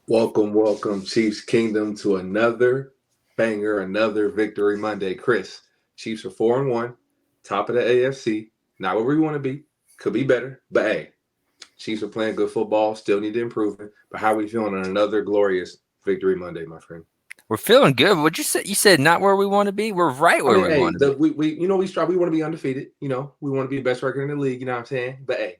Welcome, Chiefs Kingdom, to another banger, another Victory Monday. Chris, Chiefs are 4-1, top of the AFC. Not where we want to be. Could be better, but hey, Chiefs are playing good football. Still need to improve it. But how are we feeling on another glorious Victory Monday, my friend? We're feeling good. What you said? You said not where we want to be. We're right I where mean, we hey, want to be. we strive. We want to be undefeated. We want to be the best record in the league. You know what I'm saying? But hey,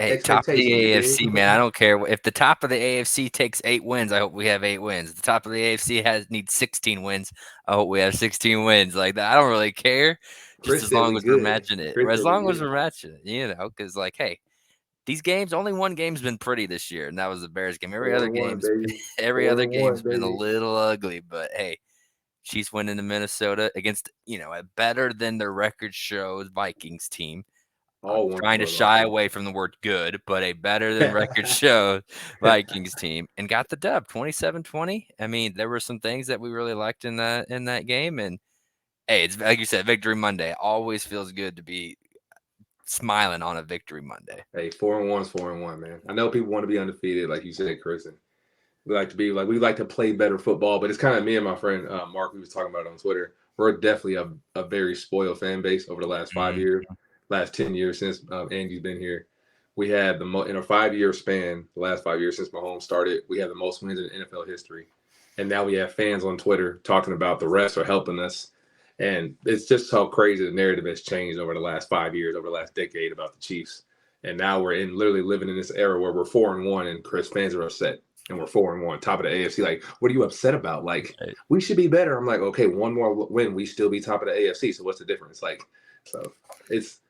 Hey, top of the expectations. You dig? AFC, man. I don't care if the top of the AFC takes 8 wins. I hope we have 8 wins. If the top of the AFC needs 16 wins. I hope we have 16 wins. Like that, I don't really care. Just Chris as said long we as we're good. matching it, or Chris as said we long as good. we're matching it, because hey, these games, only one game's been pretty this year, and that was the Bears game. Every Four other and one, game's baby. every Four other and one, game's been a baby. little ugly, but hey, Chiefs winning in Minnesota against a better than their record shows Vikings team. I'm All one trying to score shy losses. away from the word good, but a better than record show Vikings team and got the dub 27-20. I mean, there were some things that we really liked in that game. And hey, it's like you said, Victory Monday. Always feels good to be smiling on a Victory Monday. Hey, 4-1 is 4-1, man. I know people want to be undefeated, like you said, Chris, and we like to play better football. But it's kind of me and my friend Mark. We was talking about it on Twitter. We're definitely a very spoiled fan base over the last 5 years, last 10 years since Andy's been here. We had in a 5 year span, the last 5 years since Mahomes started, we had the most wins in NFL history, and now we have fans on Twitter talking about the refs are helping us. And it's just how crazy the narrative has changed over the last 5 years, over the last decade about the Chiefs. And now we're in literally living in this era where we're 4-1, and Chris fans are upset, and we're 4-1, top of the AFC. Like, what are you upset about? Like, Right. we should be better. I'm like, okay, one more win, we still be top of the AFC. So what's the difference? Like, so it's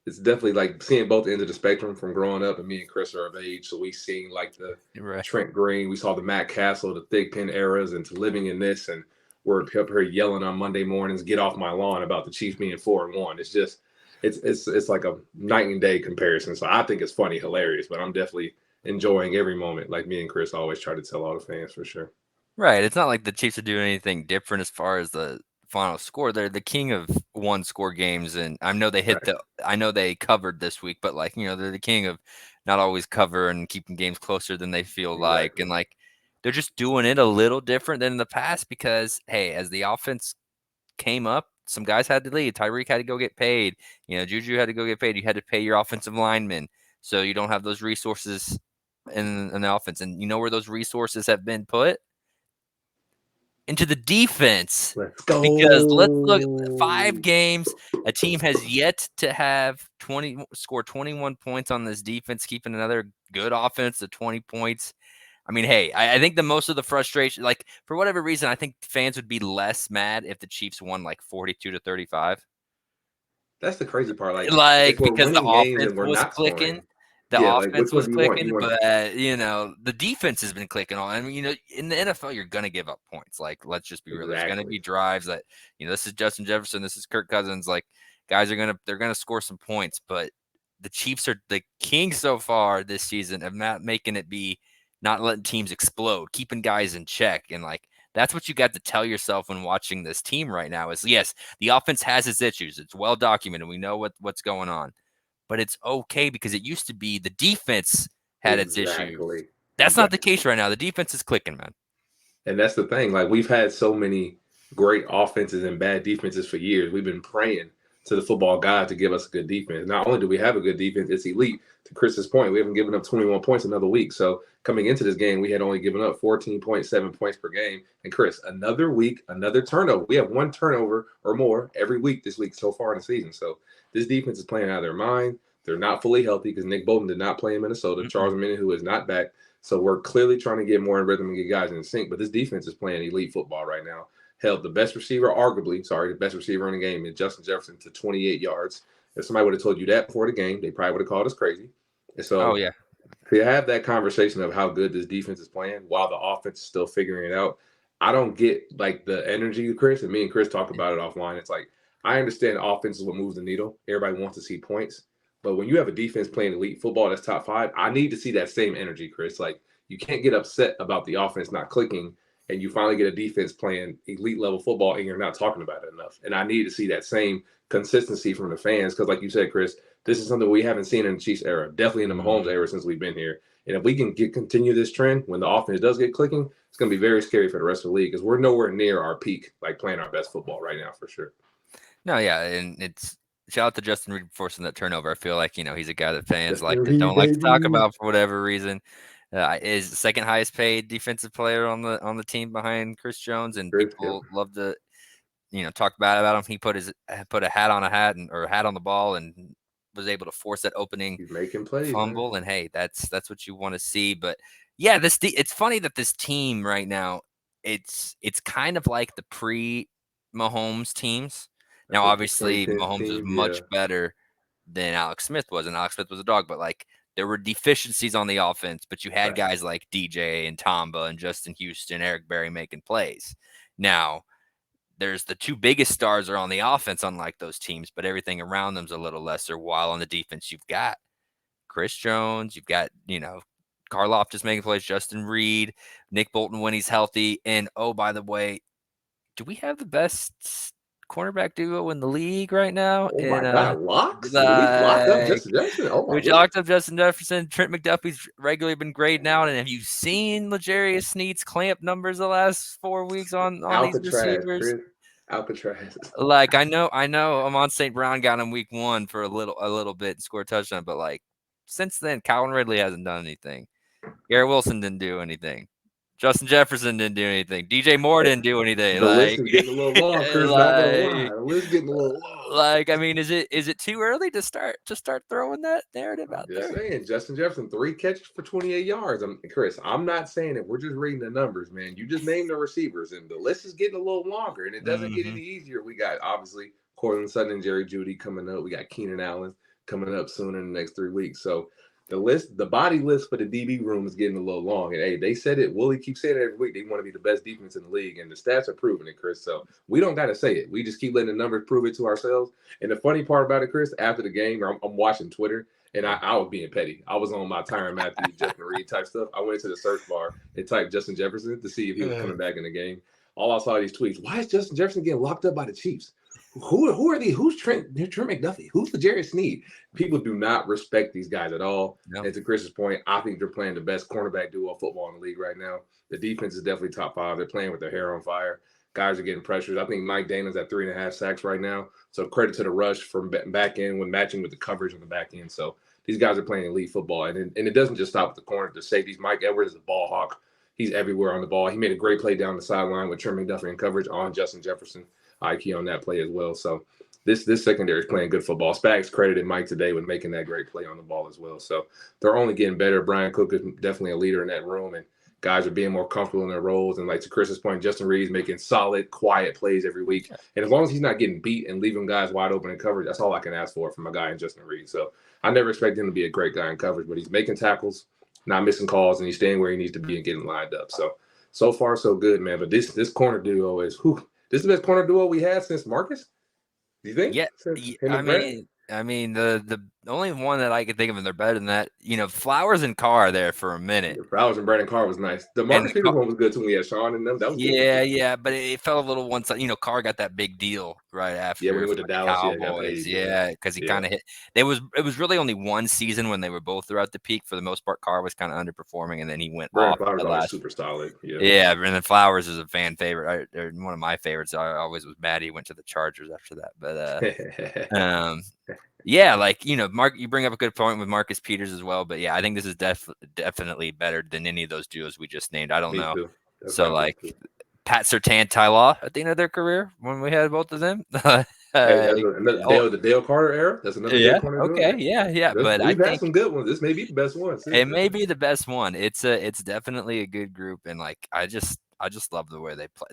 it's definitely like seeing both ends of the spectrum from growing up, and me and Chris are of age, so we seen like the Right. Trent Green, we saw the Matt Castle, the Thig Pen eras, and to living in this, and we're up here yelling on Monday mornings, "Get off my lawn!" about the Chiefs being 4-1. It's just, it's like a night and day comparison. So I think it's funny, hilarious, but I'm definitely enjoying every moment. Like me and Chris always try to tell all the fans for sure. Right. It's not like the Chiefs are doing anything different as far as the final score. They're the king of one score games, and Right. I know they covered this week, but they're the king of not always cover and keeping games closer than they feel like. Exactly. And they're just doing it a little different than in the past because hey, as the offense came up, some guys had to leave. Tyreek had to go get paid. Juju had to go get paid. You had to pay your offensive linemen. So you don't have those resources in the offense. And you know where those resources have been put? Into the defense, Let's because let's look, go. 5 games, a team has yet to have 21 points on this defense, keeping another good offense to 20 points. I mean, hey, I think the most of the frustration, like for whatever reason, I think fans would be less mad if the Chiefs won like 42-35. That's the crazy part. Like, if Like, we're because the winning games offense and we're was not clicking. scoring, The yeah, like which offense one was do you want? clicking, You want but, the defense has been clicking on. I mean, in the NFL, you're gonna give up points. Like, let's just be real. There's gonna exactly. be drives that, this is Justin Jefferson, this is Kirk Cousins. Like, guys they're gonna score some points, but the Chiefs are the kings so far this season of not making it be not letting teams explode, keeping guys in check. And that's what you got to tell yourself when watching this team right now is yes, the offense has its issues. It's well documented. We know what's going on, but it's okay because it used to be the defense had its issues. Exactly. That's not the Exactly. case right now. The defense is clicking, man. And that's the thing. Like, we've had so many great offenses and bad defenses for years. We've been praying to the football god to give us a good defense. Not only do we have a good defense, it's elite. To Chris's point, we haven't given up 21 points another week. So coming into this game, we had only given up 14.7 points per game. And Chris, another week, another turnover. We have one turnover or more every week this week so far in the season. So this defense is playing out of their mind. They're not fully healthy because Nick Bolton did not play in Minnesota. Mm-mm. Charles Minute, who is not back. So we're clearly trying to get more in rhythm and get guys in sync. But this defense is playing elite football right now. Held the best receiver, the best receiver in the game is Justin Jefferson to 28 yards. If somebody would have told you that before the game, they probably would have called us crazy. And Oh so yeah. to have that conversation of how good this defense is playing while the offense is still figuring it out, I don't get like the energy, Chris. And me and Chris talk about it offline. It's like, I understand offense is what moves the needle. Everybody wants to see points. But when you have a defense playing elite football that's top five, I need to see that same energy, Chris. Like, you can't get upset about the offense not clicking and you finally get a defense playing elite level football and you're not talking about it enough. And I need to see that same consistency from the fans because, like you said, Chris, this is something we haven't seen in the Chiefs era, definitely in the Mahomes Mhm. era since we've been here. And if we can continue this trend when the offense does get clicking, it's going to be very scary for the rest of the league because we're nowhere near our peak, like playing our best football right now for sure. No, yeah, and it's shout out to Justin Reed for forcing that turnover. I feel like he's a guy that fans Justin Reed, don't like to talk baby. about for whatever reason. Is the second highest paid defensive player on the team behind Chris Jones, and Chris, yep. people love to talk bad about him. He put a hat on a hat or a hat on the ball and was able to force that opening He's making plays, man. fumble. And hey, that's what you want to see. But yeah, it's funny that this team right now it's kind of like the pre Mahomes teams. Like Now, the obviously, 2010 Mahomes was team, yeah. much better than Alex Smith was, and Alex Smith was a dog. But like there were deficiencies on the offense, but you had Right. guys like DJ and Tamba and Justin Houston, Eric Berry making plays. Now there's the two biggest stars are on the offense, unlike those teams, but everything around them's a little lesser. While on the defense, you've got Chris Jones, you've got, Karloff just making plays, Justin Reed, Nick Bolton when he's healthy. And oh, by the way, do we have the best cornerback duo in the league right now? Oh my And God, locks? We locked up like Justin Jefferson. Oh my we goodness. locked up Justin Jefferson. Trent McDuffie's regularly been great now. And have you seen L'Jarius Sneed's clamp numbers the last 4 weeks on these Alcatraz, receivers? Chris. Alcatraz. Like I know Amon St. Brown got him week 1 for a little bit and scored a touchdown, but like since then, Calvin Ridley hasn't done anything. Garrett Wilson didn't do anything. Justin Jefferson didn't do anything. DJ Moore didn't do anything. The list Like, is getting a little long, Chris. Not gonna lie, the list is getting a little long. I mean, is it too early to start throwing that narrative I'm out just there? saying, Justin Jefferson, 3 catches for 28 yards. Chris, I'm not saying it. We're just reading the numbers, man. You just named the receivers, and the list is getting a little longer, and it doesn't get Mm-hmm. any easier. We got, obviously, Cortland Sutton and Jerry Jeudy coming up. We got Keenan Allen coming up soon in the next 3 weeks. So the body list for the DB room is getting a little long. And, hey, they said it. Willie keeps saying it every week. They want to be the best defense in the league, and the stats are proving it, Chris. So we don't got to say it. We just keep letting the numbers prove it to ourselves. And the funny part about it, Chris, after the game, I'm watching Twitter, and I was being petty. I was on my Tyrann Matthew, Justin Reed type stuff. I went to the search bar and typed Justin Jefferson to see if he was coming back in the game. All I saw these tweets. Why is Justin Jefferson getting locked up by the Chiefs? Who are these? Who's Trent McDuffie? Who's the Jerry Sneed? People do not respect these guys at all. No. And to Chris's point, I think they're playing the best cornerback duo of football in the league right now. The defense is definitely top 5. They're playing with their hair on fire. Guys are getting pressures. I think Mike Dana's at 3.5 sacks right now. So credit to the rush from back end when matching with the coverage on the back end. So these guys are playing elite football. And it doesn't just stop with the corner. The safeties, Mike Edwards is a ball hawk. He's everywhere on the ball. He made a great play down the sideline with Trent McDuffie in coverage on Justin Jefferson. IQ on that play as well. So this secondary is playing good football. Spags credited Mike today with making that great play on the ball as well. So they're only getting better. Brian Cook is definitely a leader in that room, and guys are being more comfortable in their roles. And like to Chris's point, Justin Reed's making solid, quiet plays every week. And as long as he's not getting beat and leaving guys wide open in coverage, that's all I can ask for from a guy in Justin Reed. So I never expect him to be a great guy in coverage, but he's making tackles, not missing calls, and he's staying where he needs to be and getting lined up. So far, so good, man. But this corner duo is this is the best corner duo we had since Marcus. Do you think? Yeah, I mean the only one that I could think of, and they're better than that. Flowers and Carr there for a minute. Flowers and Brandon Carr was nice. The Marcus Peters one was good too when we had Sean and them. That was good. Yeah, but it fell a little one side. Carr got that big deal right after. Yeah, when he went to Dallas, Cowboys. Yeah, because he kind of hit. It was really only one season when they were both throughout the peak. For the most part, Carr was kind of underperforming, and then he went Brandon off. Flowers The last super solid. Yeah, Brandon Flowers is a fan favorite. One of my favorites. I always was mad he went to the Chargers after that, but yeah, Mark, you bring up a good point with Marcus Peters as well. But yeah, I think this is definitely better than any of those duos we just named. I don't know. Too. So Pat Surtain, Ty Law at the end of their career when we had both of them. Hey, that's the Dale Carter era. That's another good corner. Okay, yeah. But we've had some good ones. This may be the best one. It may be the best one. It's definitely a good group, and I just love the way they play.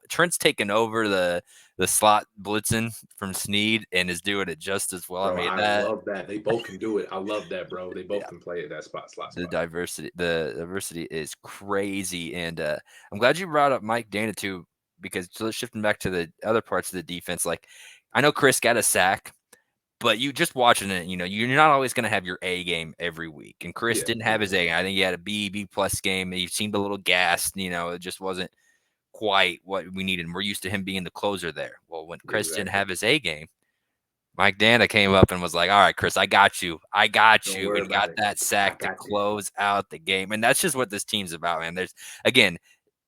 Trent's taken over the slot blitzing from Sneed and is doing it just as well. Bro, I love that. They both can do it. I love that, bro. They both can play at that slot. The diversity is crazy, and I'm glad you brought up Mike Dana too, because shifting back to the other parts of the defense, I know Chris got a sack, but you just watching it, you're not always going to have your A game every week. And Chris didn't have his A game. I think he had a B plus game. He seemed a little gassed. It just wasn't quite what we needed. And we're used to him being the closer there. Well, when Chris didn't have his A game, Mike Dana came up and was like, "All right, Chris, I got you. I got Don't you." worry And about got it. that I sack to got this. close out the game. And that's just what this team's about, man. There's again,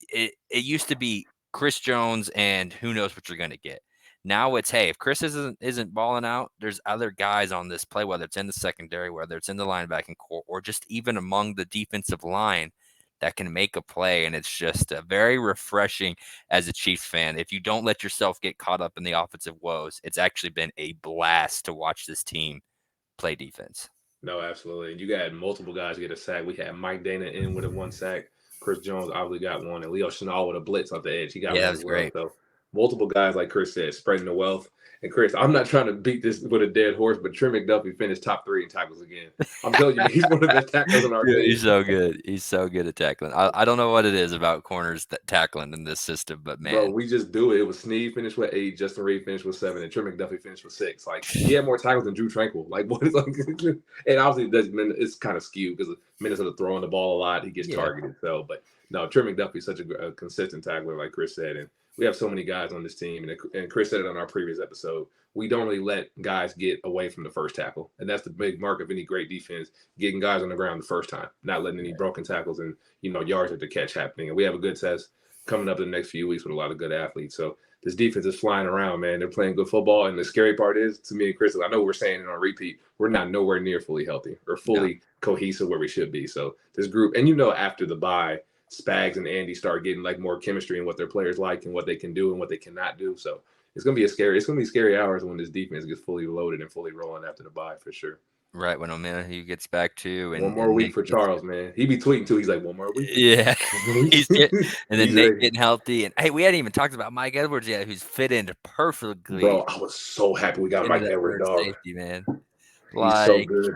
it used to be Chris Jones and who knows what you're going to get. Now it's, hey, if Chris isn't balling out, there's other guys on this play, whether it's in the secondary, whether it's in the linebacking core, or just even among the defensive line that can make a play. And it's just very refreshing as a Chiefs fan. If you don't let yourself get caught up in the offensive woes, it's actually been a blast to watch this team play defense. No, absolutely. And you got multiple guys get a sack. We had Mike Dana in with a one sack. Chris Jones obviously got one, and Leo Chenal with a blitz off the edge. He got Yeah, that one was as well. great. So multiple guys, like Chris said, spreading the wealth. And Chris, I'm not trying to beat this with a dead horse, but Trey McDuffie finished top 3 in tackles again. I'm telling you, man, he's one of the best tacklers on our Yeah, team. he's so good. He's so good at tackling. I don't know what it is about corners that tackling in this system, but Bro, man, we just do it. It was Sneed finished with 8, Justin Reed finished with 7, and Trey McDuffie finished with 6. Like he had more tackles than Drew Tranquil. Like what is like? And obviously, it's kind of skewed because Minnesota throwing the ball a lot. He gets yeah, targeted. So, but no, Trey McDuffie is such a consistent tackler, like Chris said, and we have so many guys on this team. And Chris said it on our previous episode. We don't really let guys get away from the first tackle, and that's the big mark of any great defense: getting guys on the ground the first time, not letting any broken tackles and yards at the catch happening. And we have a good test coming up in the next few weeks with a lot of good athletes. So this defense is flying around, man. They're playing good football. And the scary part is, to me and Chris, I know we're saying it on repeat, we're not nowhere near fully healthy or no, fully cohesive where we should be. So this group, and after the bye, Spags and Andy start getting like more chemistry and what their players like and what they can do and what they cannot do. So it's gonna be scary hours when this defense gets fully loaded and fully rolling after the bye for sure. right when O'Malley gets back to One more and week Nick for gets, Charles, man. He be tweeting too. He's like, one more week. yeah, One more week. he's get and then He's Nate ready. getting healthy. And hey, we hadn't even talked about Mike Edwards yet, who's fit in perfectly Bro, I was so happy we got into Mike that Edwards, third dog. safety, man. He's so Like good.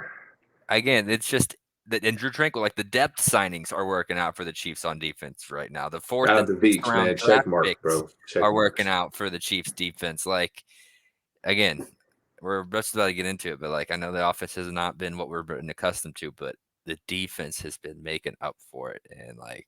again, it's just that and Drew Tranquil, like the depth signings are working out for the Chiefs on defense right now. The fourth Shout and out to sixth Veach, round man. Check draft marks, picks bro. Check are working marks. out for the Chiefs defense. Like again, we're just about to get into it, but like I know the offense has not been what we're been accustomed to, but the defense has been making up for it. And like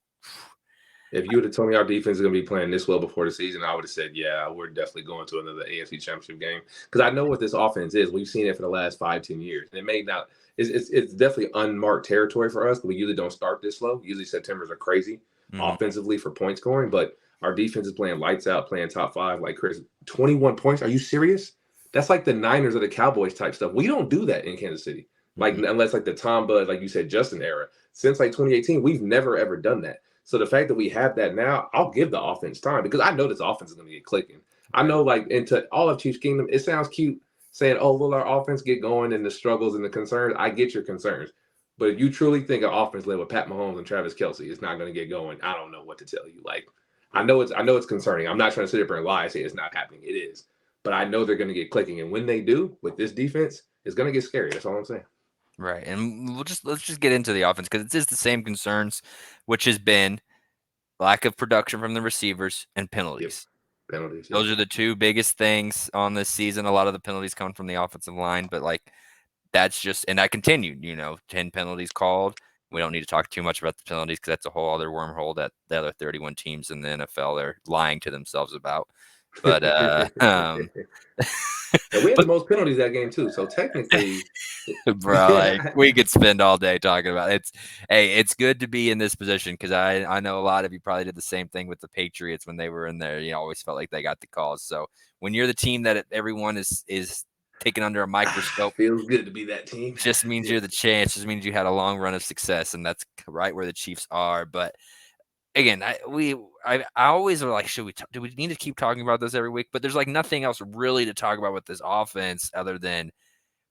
If you would have told me our defense is going to be playing this well before the season, I would have said, yeah, we're definitely going to another AFC Championship game. Because I know what this offense is. We've seen it for the last 5-10 years. And it may not, it's definitely unmarked territory for us. We usually don't start this slow. Usually Septembers are crazy offensively for point scoring. But our defense is playing lights out, playing top 5. Like Chris, 21 points. Are you serious? That's like the Niners or the Cowboys type stuff. We don't do that in Kansas City. Like, unless like the Tom Bud, like you said, Justin era. Since like 2018, we've never ever done that. So the fact that we have that now, I'll give the offense time because I know this offense is going to get clicking. I know, like, into all of Chiefs Kingdom, it sounds cute saying, "Oh, will our offense get going?" And the struggles and the concerns. I get your concerns, but if you truly think an offense led with Pat Mahomes and Travis Kelce is not going to get going, I don't know what to tell you. Like, I know it's concerning. I'm not trying to sit up here and lie and say it's not happening. It is, but I know they're going to get clicking, and when they do with this defense, it's going to get scary. That's all I'm saying. right. And let's just get into the offense because it's just the same concerns, which has been lack of production from the receivers and Yep, penalties. penalties. Yep. Those are the two biggest things on this season. A lot of the penalties come from the offensive line, but like that's just and that continued. 10 penalties called. We don't need to talk too much about the penalties because that's a whole other wormhole that the other 31 teams in the NFL are lying to themselves about. But And we had the but most penalties that game too. So technically, bro, like we could spend all day talking about it. It's good to be in this position because I know a lot of you probably did the same thing with the Patriots when they were in there. You always felt like they got the calls. So when you're the team that everyone is taken under a microscope, feels good to be that team. just means you're the chance. Just means you had a long run of success, and that's right where the Chiefs are. But again, I always are like, do we need to keep talking about this every week? But there's like nothing else really to talk about with this offense other than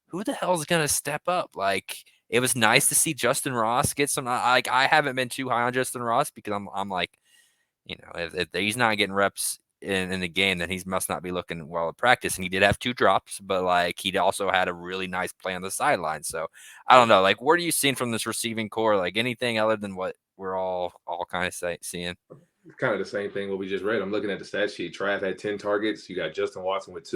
who the hell is going to step up? Like, it was nice to see Justin Ross get some. Like, I haven't been too high on Justin Ross because I'm like, if he's not getting reps in the game, then he must not be looking well at practice. And he did have 2 drops, but like he also had a really nice play on the sideline. So I don't know. Like, what are you seeing from this receiving core? Like anything other than what we're all kind of seeing? It's kind of the same thing what we just read. I'm looking at the stat sheet. Trav had 10 targets. You got Justin Watson with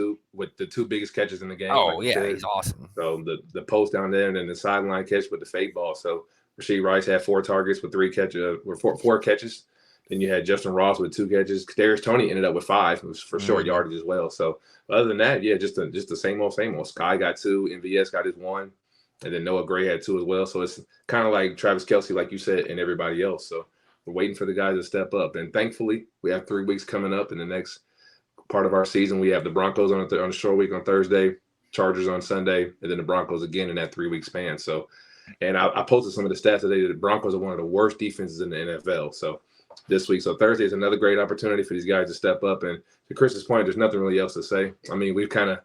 the 2 biggest catches in the game, like Oh we yeah, said. he's awesome. So the post down there and then the sideline catch with the fake ball. So Rasheed Rice had 4 targets with 3 catches, or four catches. Then you had Justin Ross with 2 catches. Kadarius Toney ended up with 5. It was for short yardage as well. So other than that, yeah, just the same old, same old. Sky got 2. MVS got his 1. And then Noah Gray had 2 as well. So it's kind of like Travis Kelce, like you said, and everybody else. So we're waiting for the guys to step up. And thankfully, we have 3 weeks coming up in the next part of our season. We have the Broncos on the short week on Thursday, Chargers on Sunday, and then the Broncos again in that 3-week span. So, and I posted some of the stats today that the Broncos are one of the worst defenses in the NFL. So this week, so Thursday is another great opportunity for these guys to step up. And to Chris's point, there's nothing really else to say. I mean, we've kind of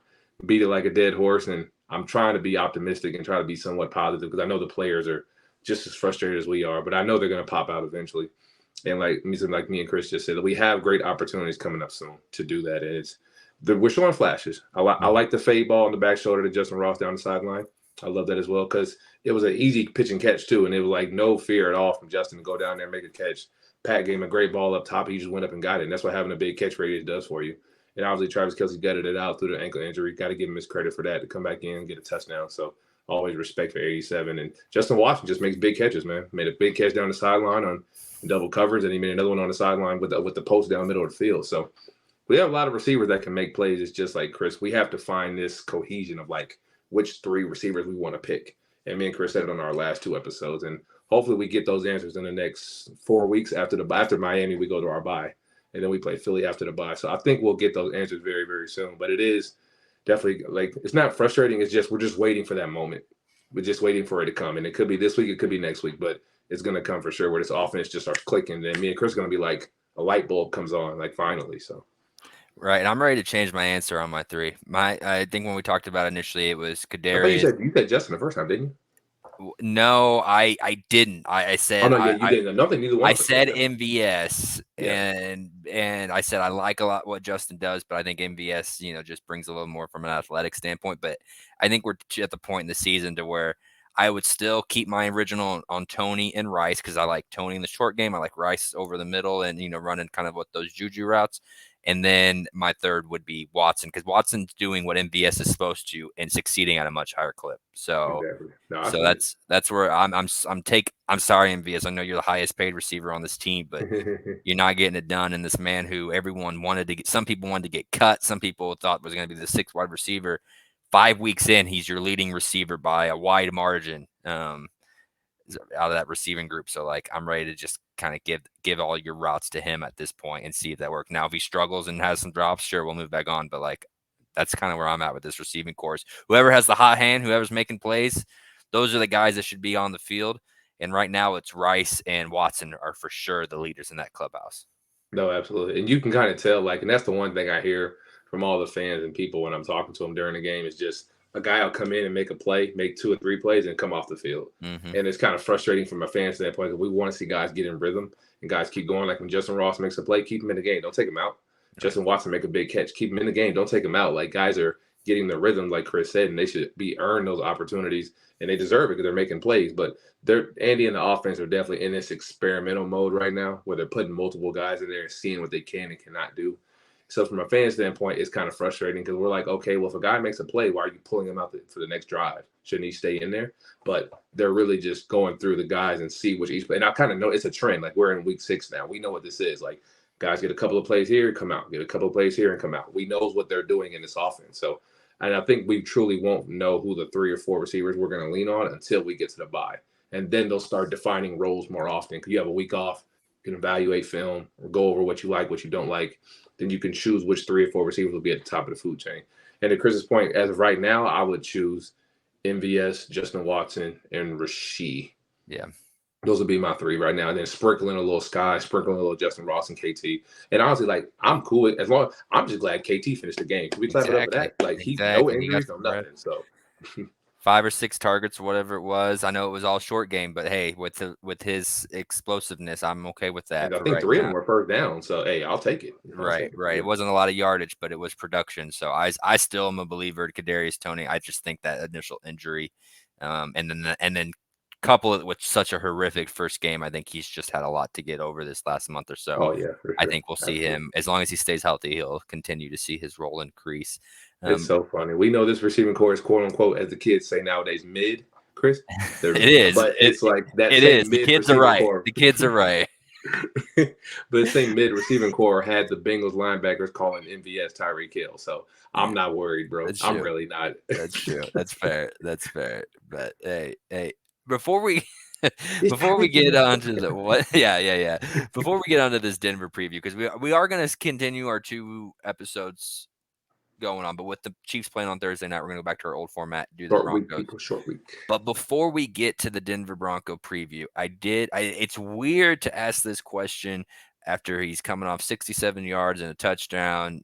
beat it like a dead horse, and I'm trying to be optimistic and try to be somewhat positive because I know the players are just as frustrated as we are, but I know they're going to pop out eventually. And like me and Chris just said, we have great opportunities coming up soon to do that. And we're showing flashes. I like the fade ball on the back shoulder to Justin Ross down the sideline. I love that as well because it was an easy pitch and catch too, and it was like no fear at all from Justin to go down there and make a catch. Pat gave him a great ball up top. He just went up and got it, and that's what having a big catch radius does for you. And obviously Travis Kelce gutted it out through the ankle injury. Got to give him his credit for that to come back in and get a touchdown. So always respect for 87. And Justin Watson just makes big catches, man. Made a big catch down the sideline on double coverage, and he made another one on the sideline with the post down the middle of the field. So we have a lot of receivers that can make plays. It's just like Chris, we have to find this cohesion of like which 3 receivers we want to pick. And me and Chris said it on our last 2 episodes. And hopefully we get those answers in the next 4 weeks after Miami, we go to our bye. And then we play Philly after the bye. So I think we'll get those answers very, very soon. But it is definitely like, it's not frustrating. It's just, we're just waiting for that moment. We're just waiting for it to come. And it could be this week, it could be next week, but it's going to come for sure where this offense just starts clicking. And me and Chris are going to be like, a light bulb comes on, like finally. So. Right, and I'm ready to change my answer on my 3. I think when we talked about it initially, it was Kadarius. I thought you said Justin the first time, didn't you? No, I didn't. I said. Oh no, yeah, you didn't. Nothing. Neither one. I said MVS, and I said I like a lot what Justin does, but I think MVS, just brings a little more from an athletic standpoint. But I think we're at the point in the season to where I would still keep my original on Toney and Rice because I like Toney in the short game. I like Rice over the middle and running kind of what those juju routes. And then my 3rd would be Watson because Watson's doing what MVS is supposed to and succeeding at a much higher clip. So, exactly. that's where I'm sorry, MVS. I know you're the highest paid receiver on this team, but you're not getting it done. And this man who everyone wanted to get, some people wanted to get cut, some people thought was going to be the 6th wide receiver. 5 weeks in, he's your leading receiver by a wide margin. Out of that receiving group. So like I'm ready to just kind of give all your routes to him at this point and see if that works. Now if he struggles and has some drops, sure, we'll move back on. But like that's kind of where I'm at with this receiving course. Whoever has the hot hand, whoever's making plays, those are the guys that should be on the field. And right now it's Rice and Watson are for sure the leaders in that clubhouse. No, absolutely. And you can kind of tell, like, and that's the one thing I hear from all the fans and people when I'm talking to them during the game is just a guy will come in and make a play, make 2 or 3 plays, and come off the field. Mm-hmm. And it's kind of frustrating from a fan standpoint because we want to see guys get in rhythm and guys keep going. Like when Justin Ross makes a play, keep him in the game. Don't take him out. Right. Justin Watson make a big catch, keep him in the game. Don't take him out. Like guys are getting the rhythm, like Chris said, and they should be earned those opportunities, and they deserve it because they're making plays. But Andy and the offense are definitely in this experimental mode right now where they're putting multiple guys in there and seeing what they can and cannot do. So from a fan standpoint, it's kind of frustrating because we're like, okay, well, if a guy makes a play, why are you pulling him out for the next drive? Shouldn't he stay in there? But they're really just going through the guys and see which each play. And I kind of know it's a trend. Like we're in week 6 now. We know what this is. Like guys get a couple of plays here, come out. Get a couple of plays here and come out. We know what they're doing in this offense. So, and I think we truly won't know who the 3 or 4 receivers we're going to lean on until we get to the bye. And then they'll start defining roles more often because you have a week off. You can evaluate film or go over what you like, what you don't like. Then you can choose which 3 or 4 receivers will be at the top of the food chain. And to Chris's point, as of right now, I would choose MVS, Justin Watson, and Rasheed. Yeah. Those would be my 3 right now. And then sprinkling a little Sky, sprinkling a little Justin Ross and KT. And honestly, like, I'm cool with as long I'm just glad KT finished the game. Can we clap it up for that? Like, he's no injuries, no nothing. So 5 or 6 targets, whatever it was. I know it was all short game, but hey, with his explosiveness, I'm okay with that. And I think 3 of them were first down, so hey, I'll take it. Right. It wasn't a lot of yardage, but it was production. So I still am a believer in Kadarius Toney. I just think that initial injury, and then couple it with such a horrific first game, I think he's just had a lot to get over this last month or so. Oh yeah, for sure. I think we'll see him as long as he stays healthy. He'll continue to see his role increase. It's so funny. We know this receiving core is quote unquote, as the kids say nowadays, mid, Chris. It is, but it's like that. It is. The kids are right. The kids are right. But the same mid receiving core had the Bengals linebackers calling MVS Tyreek Hill. So I'm Yeah, not worried, bro. that's I'm true. really not. That's true. That's fair. That's fair. But hey, before we It's before we Tyreek Hill, get man. on to the what? Yeah. Before we get onto this Denver preview, because we are going to continue our 2 episodes going on, but with the Chiefs playing on Thursday night, we're going to go back to our old format, do the Short week, Broncos. people. Short week. But before we get to the Denver Bronco preview, it's weird to ask this question after he's coming off 67 yards and a touchdown.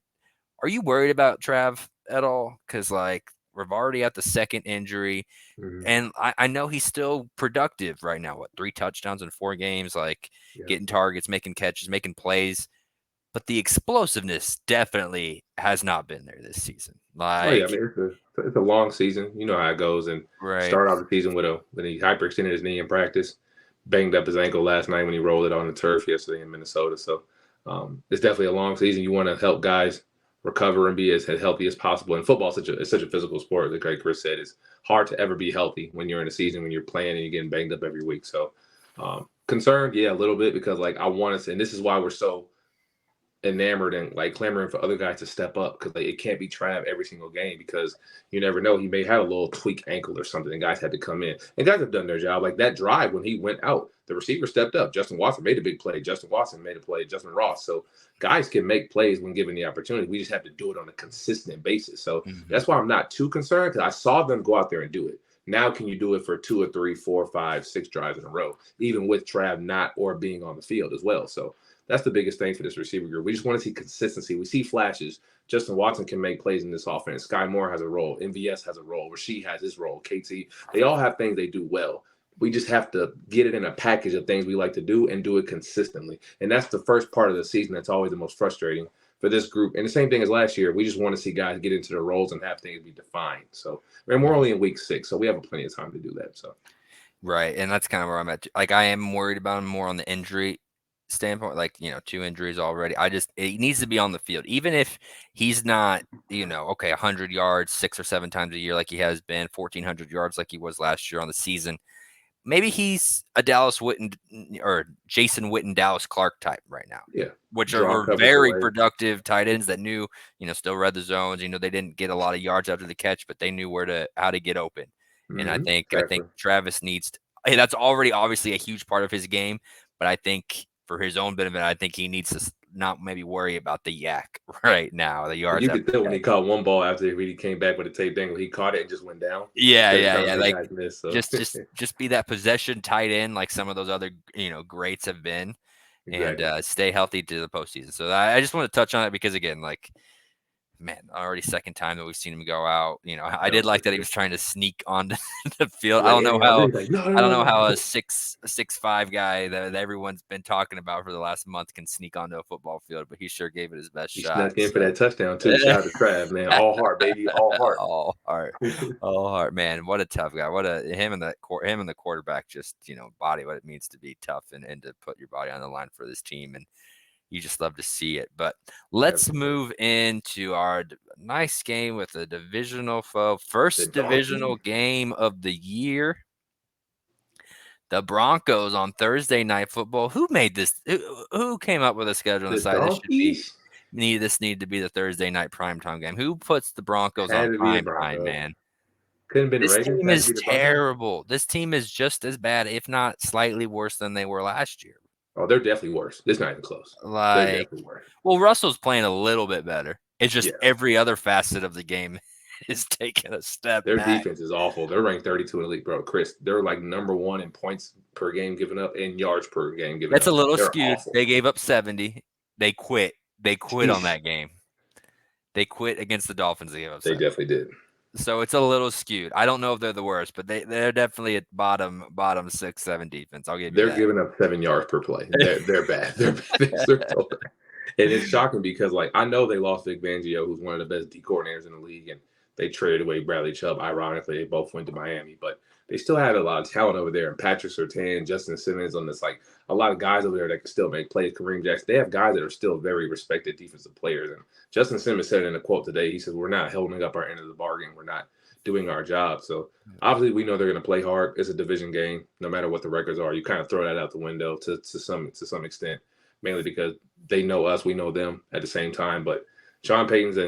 Are you worried about Trav at all? Because, like, we're already at the second injury, Mm-hmm. and I know he's still productive right now. What, 3 touchdowns in 4 games, like Yeah. getting targets, making catches, making plays. But the explosiveness definitely has not been there this season. Oh yeah, I Like, mean it's a long season. You know how it goes. And right. start off the season when he hyperextended his knee in practice, banged up his ankle last night when he rolled it on the turf yesterday in Minnesota. So it's definitely a long season. You want to help guys recover and be as healthy as possible. And football is such a physical sport. Like Chris said, it's hard to ever be healthy when you're in a season, when you're playing and you're getting banged up every week. So concerned, yeah, a little bit, because like I want to, and this is why we're so enamored and like clamoring for other guys to step up, because like it can't be Trav every single game, because you never know, he may have a little tweak ankle or something and guys had to come in, and guys have done their job. Like that drive when he went out, the receiver stepped up. Justin Watson made a big play. Justin Watson made a play. Justin Ross. So guys can make plays when given the opportunity. We just have to do it on a consistent basis. So that's why I'm not too concerned, because I saw them go out there and do it. Now, can you do it for 2 or 3, 4, 5, 6 drives in a row, even with Trav not or being on the field as well? So that's the biggest thing for this receiver group. We just want to see consistency. We see flashes. Justin Watson can make plays in this offense. Sky Moore has a role. MVS has a role. Rasheed has his role. KT, they all have things they do well. We just have to get it in a package of things we like to do and do it consistently. And that's the first part of the season that's always the most frustrating for this group. And the same thing as last year. We just want to see guys get into their roles and have things be defined. So, and we're only in week 6, so we have plenty of time to do that. So, right. And that's kind of where I'm at. Like, I am worried about him more on the injury standpoint, like, 2 injuries already. It needs to be on the field, even if he's not, okay, 100 yards 6 or 7 times a year like he has been, 1,400 yards like he was last year on the season. Maybe he's a Dallas Witten or Jason Witten, Dallas Clark type right now. yeah, which draw are coverage very away. productive tight ends that knew, still read the zones. They didn't get a lot of yards after the catch, but they knew how to get open. And I think Exactly. Travis needs to, hey, that's already obviously a huge part of his game, but I think for his own benefit, I think he needs to not maybe worry about the yak right now, the yards. You could tell when he caught one ball after he came back with a tape dangle, he caught it and just went down. Yeah. Like, guys missed, so. just be that possession tight end like some of those other greats have been, Exactly. and stay healthy to the postseason. So I just want to touch on it because, again, like, man, already second time that we've seen him go out. I did like that he was trying to sneak onto the field. I don't know how. Like, no. I don't know how a 6'5" guy that everyone's been talking about for the last month can sneak onto a football field, but he sure gave it his best He shot. snuck in for that touchdown too. Shout out to Trav, man. All heart, baby. All heart. All heart, man. What a tough guy. Him and the quarterback, just body what it means to be tough and to put your body on the line for this team, and you just love to see it. But let's move into our nice game with a divisional foe. First divisional game of the year. The Broncos on Thursday Night Football. Who made this? Who came up with a schedule and decided this needed to be the Thursday night primetime game? Who puts the Broncos on prime time, man? Couldn't have been This Ravens. team is terrible. This team is just as bad, if not slightly worse than they were last year. Oh, they're definitely worse. It's not even close. They're definitely worse. Well, Russell's playing a little bit better. It's just every other facet of the game is taking a step Their back. defense is awful. They're ranked 32 in the league, bro. Chris, they're like number 1 in points per game given up and yards per game given up. That's a little skewed. Awful. They gave up 70. They quit. They quit on that game. They quit against the Dolphins. They gave up 70. They definitely did. So it's a little skewed. I don't know if they're the worst, but they're definitely at bottom 6, 7 defense. I'll give you that. They're giving up 7 yards per play. They're bad. They're so bad. And it's shocking because, like, I know they lost Vic Fangio, who's one of the best D coordinators in the league, and they traded away Bradley Chubb. Ironically, they both went to Miami, but they still had a lot of talent over there. And Patrick Surtain, Justin Simmons on this, like, a lot of guys over there that can still make plays. Kareem Jackson. They have guys that are still very respected defensive players. And Justin Simmons said in a quote today, he said, "We're not holding up our end of the bargain. We're not doing our job. So obviously we know they're going to play hard. It's a division game. No matter what the records are, you kind of throw that out the window to some extent, mainly because they know us, we know them at the same time. But Sean Payton's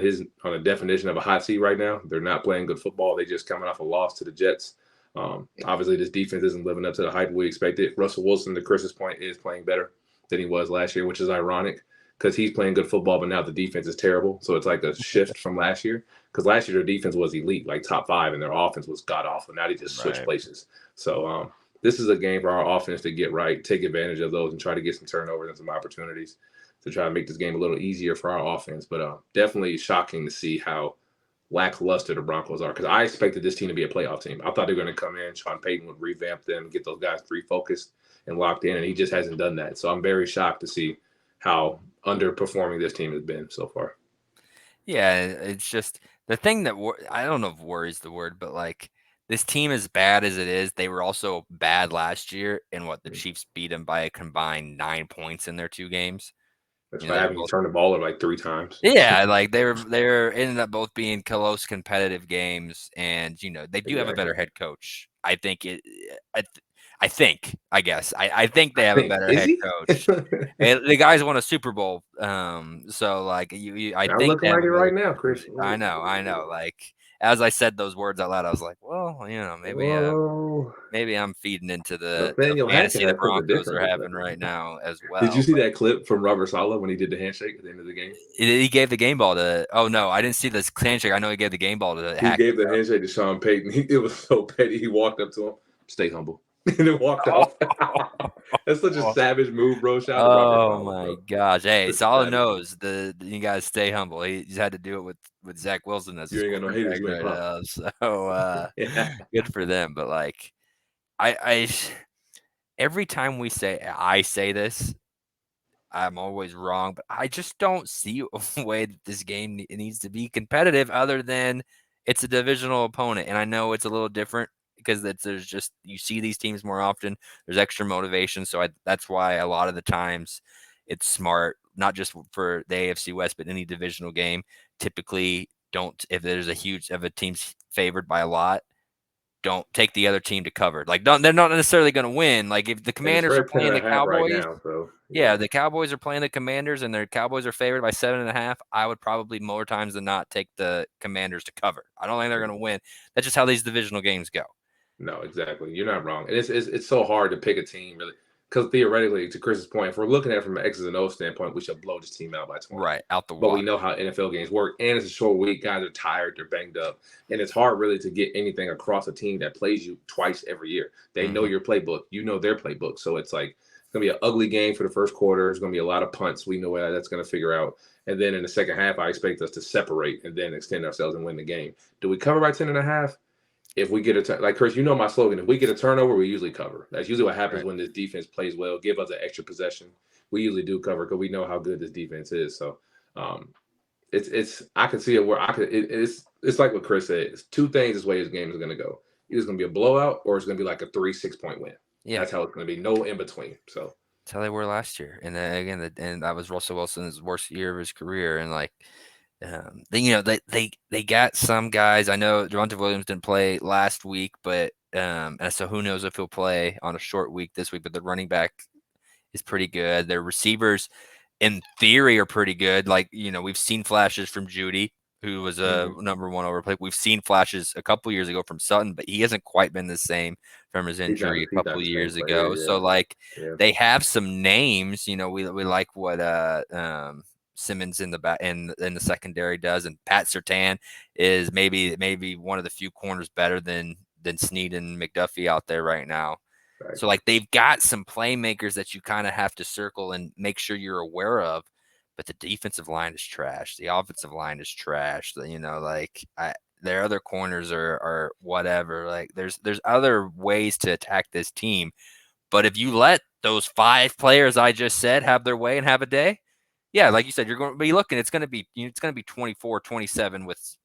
on a definition of a hot seat right now. They're not playing good football. They just coming off a loss to the Jets. Obviously, this defense isn't living up to the hype we expected. Russell Wilson, to Chris's point, is playing better than he was last year, which is ironic because he's playing good football, but now the defense is terrible. So it's like a shift from last year because last year their defense was elite, like top 5, and their offense was god awful. Now they just switch places. So this is a game for our offense to get right, take advantage of those, and try to get some turnovers and some opportunities to try to make this game a little easier for our offense. But definitely shocking to see how lackluster the Broncos are, because I expected this team to be a playoff team. I thought they were going to come in, Sean Payton would revamp them, get those guys refocused and locked in, and he just hasn't done that. So I'm very shocked to see how underperforming this team has been so far. Yeah, it's just the thing that I don't know if worries the word, but like this team, as bad as it is, they were also bad last year, and the Chiefs beat them by a combined 9 points in their 2 games. That's why having you turn the ball over like 3 times. Yeah, like they ended up both being close, competitive games, and they do have a better head coach. I think I guess I think they have a better head coach. The guys won a Super Bowl, so like I I'm think looking like it right now, Chris. I know. Like as I said those words out loud, I was like, well, maybe I'm feeding into the fantasy the Broncos are having right now as well. Did you see that clip from Robert Saleh when he did the handshake at the end of the game? He gave the game ball to. Oh no, I didn't see this handshake. I know he gave the game ball to. He gave the handshake to Sean Payton. It was so petty. He walked up to him, "Stay humble," and then walked off. That's such a savage move, bro. Shout out to Robert Saleh, my gosh! Hey, Saleh knows you guys stay humble. He just had to do it with Zach Wilson as you ain't got no haters, so good for them. But like, I every time I say this, I'm always wrong, but I just don't see a way that this game needs to be competitive other than it's a divisional opponent. And I know it's a little different because there's just you see these teams more often. There's extra motivation. So that's why a lot of the times it's smart, not just for the AFC West, but any divisional game. Typically, if there's if a team's favored by a lot, don't take the other team to cover. Like, they're not necessarily going to win. Like, if the Commanders are playing the Cowboys, right now, so, yeah, the Cowboys are playing the Commanders, and their Cowboys are favored by 7.5. I would probably more times than not take the Commanders to cover. I don't think they're going to win. That's just how these divisional games go. No, exactly. You're not wrong. And it's so hard to pick a team, really. Because theoretically, to Chris's point, if we're looking at it from an X's and O's standpoint, we should blow this team out by 20. Right, out the water. But we water. know how NFL games work, and it's a short week. Guys are tired, they're banged up, and it's hard really to get anything across a team that plays you twice every year. They know your playbook, you know their playbook, so it's like it's gonna be an ugly game for the first quarter. It's gonna be a lot of punts. We know what that's gonna figure out, and then in the second half, I expect us to separate and then extend ourselves and win the game. Do we cover by 10.5? If we get a like Chris, you know my slogan. If we get a turnover, we usually cover. That's usually what happens when this defense plays well. Give us an extra possession. We usually do cover because we know how good this defense is. So, it's I can see it where it's like what Chris said. It's 2 things. This way this game is going to go. Either it's going to be a blowout or it's going to be like a 3-6 point win. Yeah, that's how it's going to be. No in between. So that's how they were last year. And then again, and that was Russell Wilson's worst year of his career. And like. They got some guys. I know Javonte Williams didn't play last week, but and so who knows if he'll play on a short week this week. But the running back is pretty good. Their receivers, in theory, are pretty good. Like we've seen flashes from Judy, who was a number 1 overplay. We've seen flashes a couple years ago from Sutton, but he hasn't quite been the same from his injury a couple years ago. Yeah. So like they have some names. We like what Simmons in the back in the secondary does, and Pat Surtain is maybe one of the few corners better than Sneed and McDuffie out there right now. Right. So like they've got some playmakers that you kind of have to circle and make sure you're aware of, but the defensive line is trash. The offensive line is trash. Their other corners are whatever. Like there's other ways to attack this team, but if you let those 5 players I just said have their way and have a day. Yeah, like you said, you're going to be looking. It's going to be 24-27 with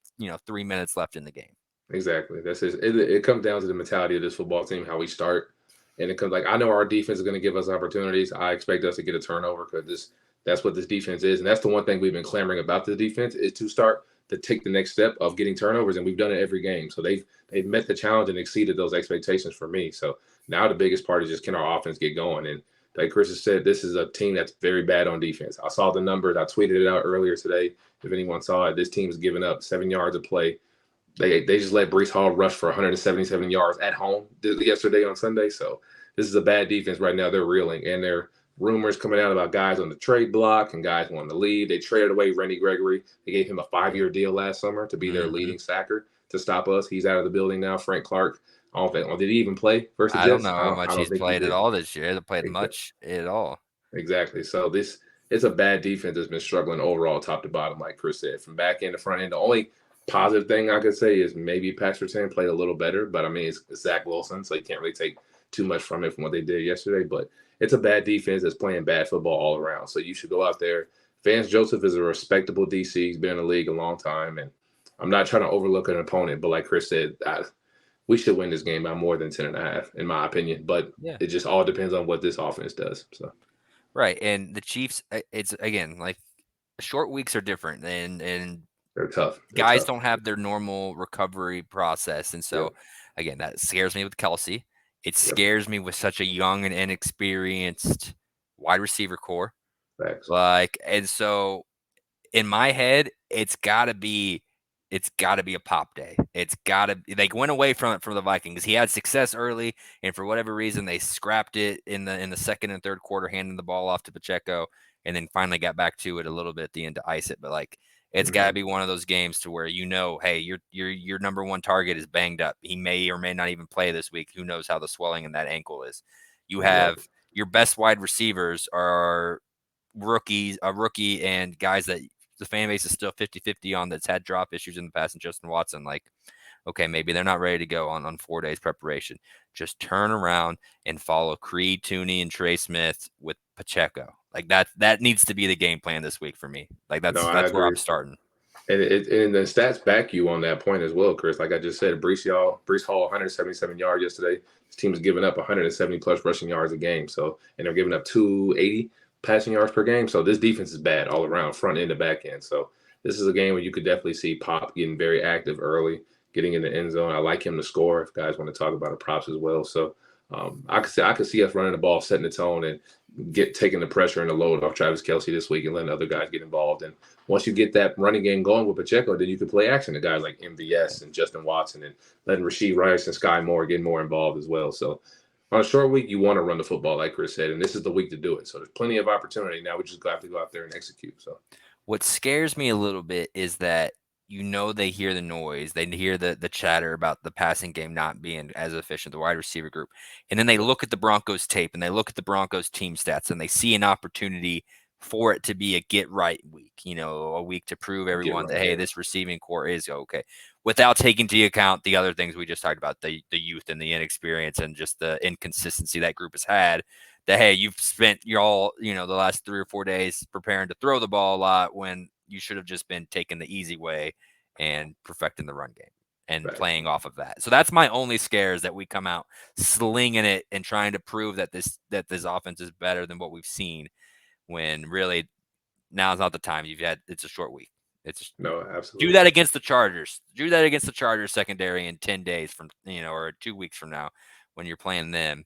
3 minutes left in the game. Exactly. That's it comes down to the mentality of this football team, how we start, and it comes I know our defense is going to give us opportunities. I expect us to get a turnover because that's what this defense is, and that's the one thing we've been clamoring about. The defense is to start to take the next step of getting turnovers, and we've done it every game. So they've met the challenge and exceeded those expectations for me. So now the biggest part is just can our offense get going? And like Chris has said, this is a team that's very bad on defense. I saw the numbers. I tweeted it out earlier today. If anyone saw it, this team has given up 7 yards of play. They just let Brees Hall rush for 177 yards at home yesterday on Sunday. So this is a bad defense right now. They're reeling, and there are rumors coming out about guys on the trade block and guys wanting to leave. They traded away Randy Gregory. They gave him a 5-year deal last summer to be their leading sacker to stop us. He's out of the building now. Frank Clark. I don't think. Did he even play versus the I don't Jets? know how much I don't he's think he played at did. all this year. He hasn't played Exactly. much at all. Exactly. So it's a bad defense that's been struggling overall, top to bottom, like Chris said, from back end to front end. The only positive thing I could say is maybe Patrick Surtain played a little better, but I mean it's Zach Wilson, so you can't really take too much from it from what they did yesterday. But it's a bad defense that's playing bad football all around. So you should go out there. Vance Joseph is a respectable DC. He's been in the league a long time, and I'm not trying to overlook an opponent, but like Chris said, we should win this game by more than 10.5, in my opinion. But Yeah. it just all depends on what this offense does. So Right. And the Chiefs, it's again like short weeks are different, and they're tough. guys don't have their normal recovery process. And so, Yep. again, that scares me with Kelce. It Yep. scares me with such a young and inexperienced wide receiver core. Facts. And so in my head, it's gotta be a pop day. They went away from it from the Vikings. He had success early, and for whatever reason, they scrapped it in the second and third quarter, handing the ball off to Pacheco, and then finally got back to it a little bit at the end to ice it. But like, it's got to be one of those games to where hey, your number one target is banged up. He may or may not even play this week. Who knows how the swelling in that ankle is? You have Exactly. your best wide receivers are a rookie and guys that the fan base is still 50-50 on that's had drop issues in the past, and Justin Watson, like, okay, maybe they're not ready to go on 4 days preparation. Just turn around and follow Creed, Tooney, and Trey Smith with Pacheco. Like that needs to be the game plan this week for me. Like No, I that's where agree. I'm starting. And the stats back you on that point as well, Chris. Like I just said, Brees Hall, 177 yards yesterday. His team is giving up 170 plus rushing yards a game. So, and they're giving up 280 passing yards per game. So this defense is bad all around, front end to back end. So this is a game where you could definitely see Pop getting very active early, getting in the end zone. I like him to score. If guys want to talk about the props as well, so I could see us running the ball, setting the tone, and taking the pressure and the load off Travis Kelce this week and letting other guys get involved. And once you get that running game going with Pacheco, then you can play action to guys like MVS and Justin Watson and letting Rasheed Rice and Sky Moore get more involved as well. So on a short week, you want to run the football, like Chris said, and this is the week to do it. So there's plenty of opportunity. Now we just have to go out there and execute. So What scares me a little bit is that they hear the noise, they hear the chatter about the passing game not being as efficient, the wide receiver group, and then they look at the Broncos tape and they look at the Broncos team stats and they see an opportunity for it to be a get right week, a week to prove get everyone right, that hey, yeah. this receiving core is okay, without taking into account the other things we just talked about, the youth and the inexperience and just the inconsistency that group has had. That hey, you've spent the last 3 or 4 days preparing to throw the ball a lot when you should have just been taking the easy way and perfecting the run game and Facts. playing off of that. So that's my only scare is that we come out slinging it and trying to prove that this offense is better than what we've seen, when really now's not the time. It's a short week. It's No, do absolutely. that against the Chargers. Do that against the Chargers secondary in 10 days from or 2 weeks from now when you're playing them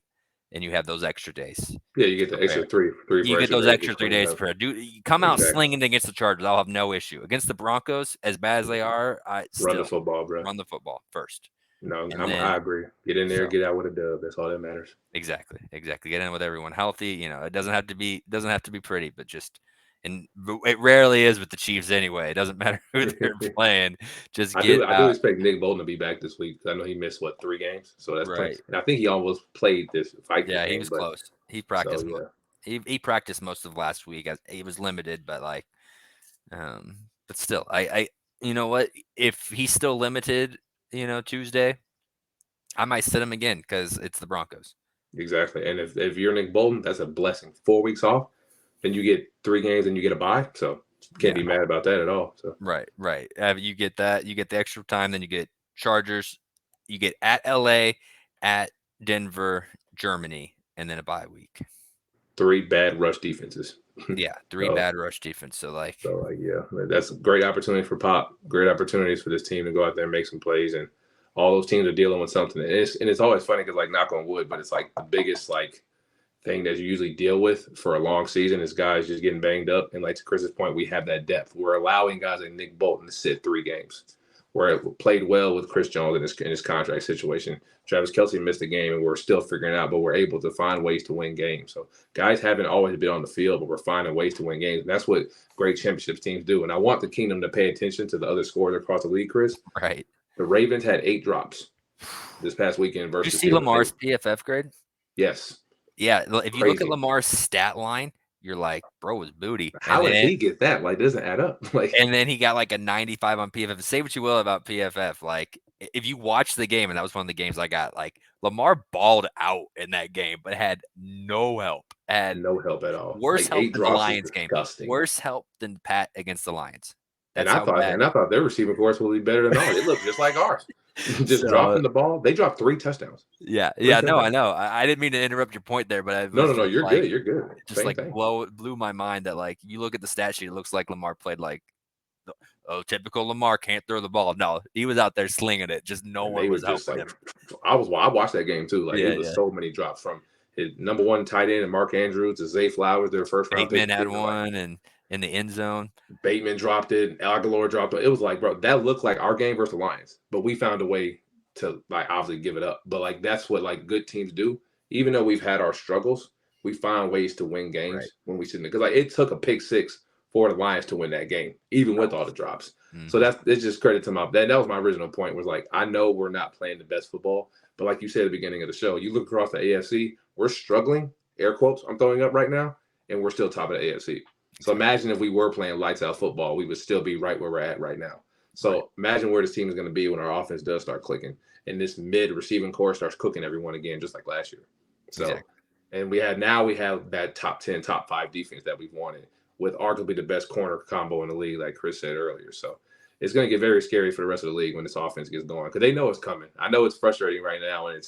and you have those extra days Yeah, you to get the extra prepare. three You for get extra those days to extra 3 clean days to up. prepare. Come out Exactly. slinging against the Chargers. I'll have no issue. Against the Broncos, as bad as they are, I Run the still football, bro. run the football first. No, And I then agree. Get in there, so get out with a dub. That's all that matters. exactly. Get in with everyone healthy. It doesn't have to be pretty, but just and it rarely is with the Chiefs anyway. It doesn't matter who they're playing. Just get I do out. expect Nick Bolton to be back this week because I know he missed 3 games, so that's plenty. Right. And I think he almost played this Vikings Yeah, he game, was but close. He so practiced. yeah, He practiced most of last week. He was limited, but but still, I you know what? If he's still limited, Tuesday, I might sit him again because it's the Broncos. exactly. And if you're Nick Bolton, that's a blessing. 4 weeks off, then you get 3 games and you get a bye, so can't Yeah, be mad about that at all. So right. You get that. You get the extra time. Then you get Chargers. You get at LA, at Denver, Germany, and then a bye week. 3 bad rush defenses. Yeah, 3 so, bad rush defense. So yeah, that's a great opportunity for Pop. Great opportunities for this team to go out there and make some plays, and all those teams are dealing with something. And it's always funny because, like, knock on wood, but it's like the biggest thing that you usually deal with for a long season is guys just getting banged up. And like to Chris's point, we have that depth. We're allowing guys like Nick Bolton to sit 3 games, where it played well with Chris Jones in his contract situation. Travis Kelce missed a game, and we're still figuring it out, but we're able to find ways to win games. So guys haven't always been on the field, but we're finding ways to win games. And that's what great championships teams do. And I want the Kingdom to pay attention to the other scores across the league, Chris. right. The Ravens had 8 drops this past weekend Did you versus see Lamar's PFF grade? Yes. Yeah, if you look at Crazy. Lamar's stat line, you're like, bro was booty. How does he get that? Like, it doesn't add up. Like, and then he got like a 95 on PFF. Say what you will about PFF. Like, if you watch the game, and that was one of the games I got, like, Lamar balled out in that game, but had no help. Had no help at all. Worse like, help than the Lions game. Worse help than Pat against the Lions. That's I thought their receiving course will be better than ours. It looked just like ours. Just dropping the ball. They dropped 3 touchdowns. Yeah. No, I know. I didn't mean to interrupt your point there, but no. You're good. You're good. Just Same thing. Blew my mind that, like, you look at the stat sheet, it looks like Lamar played like, oh, typical Lamar, can't throw the ball. No, he was out there slinging it. Just no one was helping him. I watched that game too. Like, it was so many drops from his number 1 tight end and Mark Andrews to Zay Flowers, their first round pick. Bateman had one, and in the end zone. Bateman dropped it. Aguilar dropped it. It was like, bro, that looked like our game versus the Lions, but we found a way to, like, obviously give it up. But, like, that's what, like, good teams do. Even though we've had our struggles, we find ways to win games when we shouldn't. Because, like, it took a pick 6 for the Lions to win that game, even with all the drops. So it's just credit to that was my original point, was like, I know we're not playing the best football, but like you said at the beginning of the show, you look across the AFC, we're struggling, air quotes I'm throwing up right now, and we're still top of the AFC. So imagine if we were playing lights out football, we would still be right where we're at right now. So imagine where this team is going to be when our offense does start clicking, and this mid receiving core starts cooking everyone again, just like last year. So, and we have that top 10, top 5 defense that we've wanted, with arguably the best corner combo in the league, like Chris said earlier. So it's going to get very scary for the rest of the league when this offense gets going, because they know it's coming. I know it's frustrating right now, and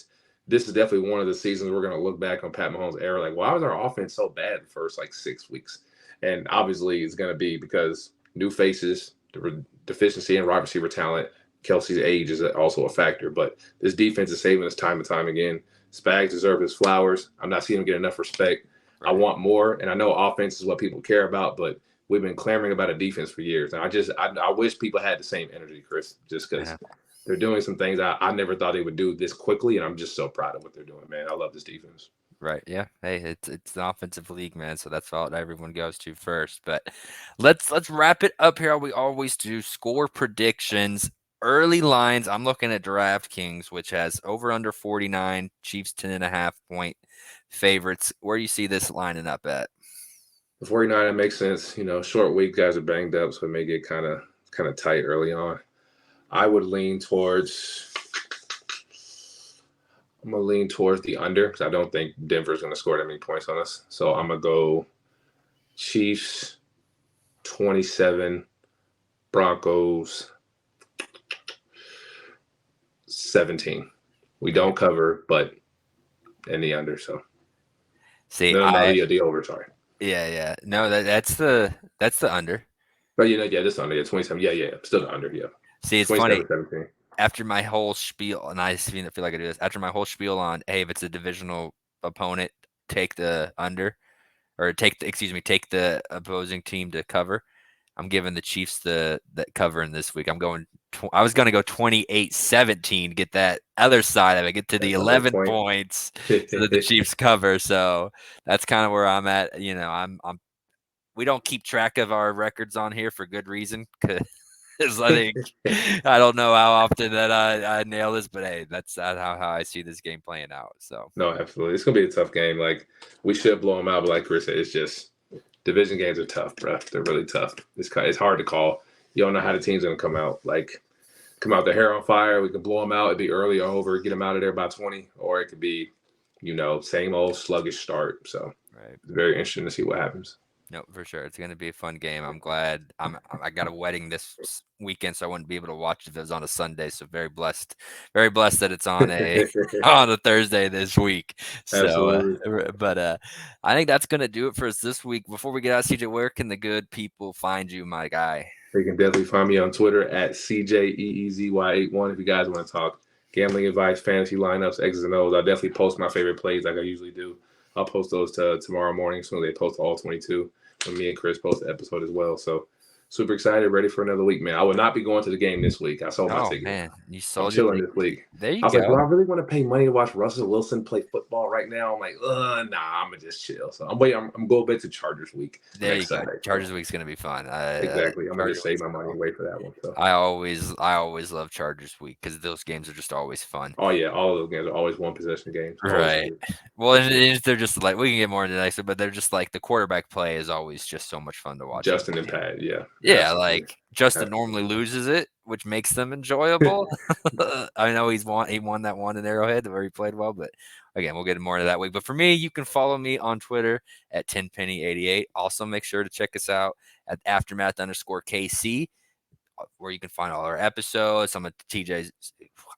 this is definitely one of the seasons we're going to look back on Pat Mahomes' era. Like, why was our offense so bad the first 6 weeks? And obviously it's going to be because new faces, the deficiency in wide receiver talent, Kelce's age is also a factor. But this defense is saving us time and time again. Spags deserves his flowers. I'm not seeing him get enough respect. I want more, and I know offense is what people care about, but we've been clamoring about a defense for years. And I wish people had the same energy, Chris, just because they're doing some things I never thought they would do this quickly, and I'm just so proud of what they're doing, man. I love this defense. Right. Yeah. Hey, it's an offensive league, man. So that's all everyone goes to first. But let's wrap it up here. We always do score predictions, early lines. I'm looking at DraftKings, which has over under 49, Chiefs 10.5 point favorites. Where do you see this lining up at? The 49, it makes sense. Short week, guys are banged up, so it may get kind of tight early on. I would lean towards. I'm going to lean towards the under, because I don't think Denver's going to score that many points on us. So I'm going to go Chiefs 27, Broncos 17. We don't cover, but in the under. So see, the over. Sorry. Yeah. No, that's the under. But this under. Yeah, 27. Yeah. Still the under. Yeah. See, it's funny. 17. After my whole spiel, and I feel like I do this, after my whole spiel on, hey, if it's a divisional opponent, take the under, or take the opposing team to cover. I'm giving the Chiefs the cover in this week. I was going to go 28-17, get that other side of it, get to the 11 points so that the Chiefs cover. So that's kind of where I'm at. We don't keep track of our records on here for good reason, because I don't know how often that I nail this, but hey, that's how I see this game playing out. So no, absolutely, it's gonna be a tough game. Like, we should blow them out, but like Chris said, it's just division games are tough, bro. They're really tough. It's hard to call. You don't know how the team's gonna come out. Like, come out their hair on fire. We can blow them out. It'd be early or over, get them out of there by 20, or it could be, same old sluggish start. So it's very interesting to see what happens. No, for sure. It's going to be a fun game. I'm glad. I got a wedding this weekend, so I wouldn't be able to watch if it was on a Sunday. So very blessed that it's on a on a Thursday this week. So, Absolutely. I think that's going to do it for us this week. Before we get out, CJ, where can the good people find you, my guy? You can definitely find me on Twitter at CJEEZY81 if you guys want to talk gambling advice, fantasy lineups, X's and O's. I'll definitely post my favorite plays like I usually do. I'll post those tomorrow morning as soon as they post all 22 when me and Chris post the episode as well. So super excited, ready for another week, man. I will not be going to the game this week. I sold my Oh ticket. man, you I'm sold your chilling ticket. this week. There you I was like, do go. I really want to pay money to watch Russell Wilson play football right now? I'm like, nah, I'm gonna just chill. So I'm waiting. I'm going back to Chargers week There you next go. Sunday. So Chargers week's going to be fun. exactly, I'm gonna Charger just save week's my going money to and wait for that one. So. I always love Chargers week because those games are just always fun. Oh yeah, all of those games are always one possession games. Always Right. good Well, for and sure. they're just like we can get more into that, but they're just like the quarterback play is always just so much fun to watch in Justin that and game. Pat, yeah, Yeah, absolutely, like Justin normally absolutely. loses it, which makes them enjoyable. I know he won that one in Arrowhead where he played well, but again, we'll get more into that week. But for me, you can follow me on Twitter at 10penny88. Also, make sure to check us out at aftermath_KC, where you can find all our episodes, some of TJ's.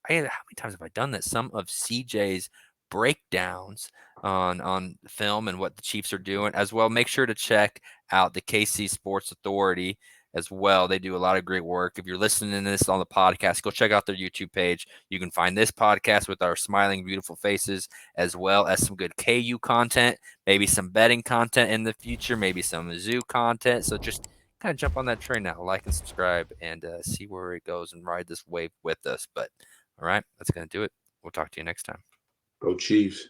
How many times have I done this? Some of CJ's breakdowns on film and what the Chiefs are doing as well. Make sure to check out the KC Sports Authority as well. They do a lot of great work. If you're listening to this on the podcast, go check out their YouTube page. You can find this podcast with our smiling, beautiful faces, as well as some good KU content, maybe some betting content in the future, maybe some Mizzou content. So just kind of jump on that train now, like and subscribe, and see where it goes and ride this wave with us. But all right, that's going to do it. We'll talk to you next time. Go Chiefs.